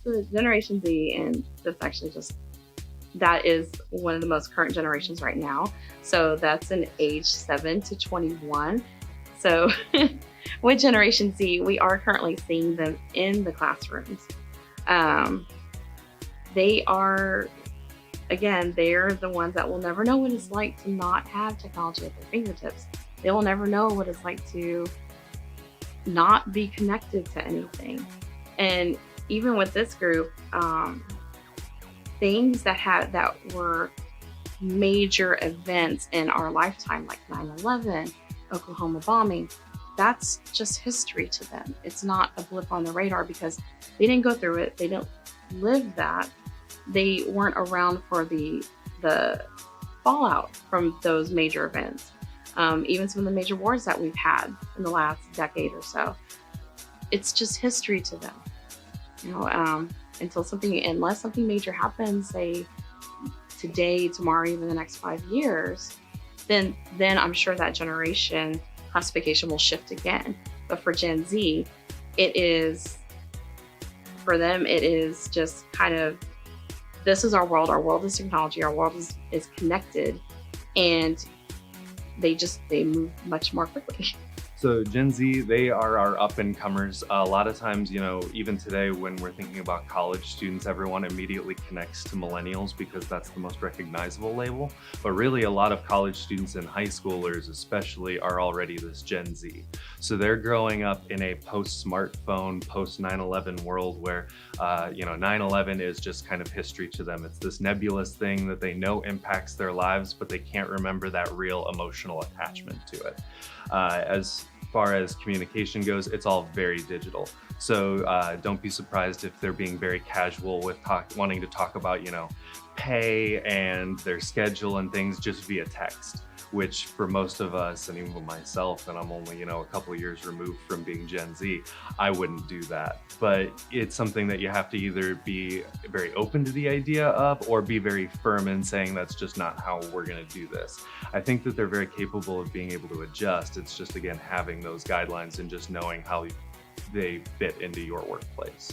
So Generation Z, and that's actually just that is one of the most current generations right now. So that's an age 7 to 21. So with Generation Z, we are currently seeing them in the classrooms. Um, they are, again, they're the ones that will never know what it's like to not have technology at their fingertips. They will never know what it's like to not be connected to anything. And even with this group, things that were major events in our lifetime, like 9/11, Oklahoma bombing, that's just history to them. It's not a blip on the radar because they didn't go through it. They didn't live that. They weren't around for the fallout from those major events. Even some of the major wars that we've had in the last decade or so, it's just history to them. You know, unless something major happens, say today, tomorrow, even the next 5 years, then I'm sure that generation classification will shift again. But for Gen Z, it is for them, it is just kind of, this is our world. Our world is technology. Our world is connected, and they move much more quickly. So Gen Z, they are our up and comers. A lot of times, even today when we're thinking about college students, everyone immediately connects to millennials because that's the most recognizable label. But really a lot of college students and high schoolers especially are already this Gen Z. So they're growing up in a post-smartphone, post-9/11 world where, 9/11 is just kind of history to them. It's this nebulous thing that they know impacts their lives, but they can't remember that real emotional attachment to it. As far as communication goes, it's all very digital. So don't be surprised if they're being very casual with wanting to talk about, pay and their schedule and things just via text, which for most of us, and even myself, and I'm only, a couple of years removed from being Gen Z, I wouldn't do that. But it's something that you have to either be very open to the idea of or be very firm in saying that's just not how we're gonna do this. I think that they're very capable of being able to adjust. It's just, again, having those guidelines and just knowing how they fit into your workplace.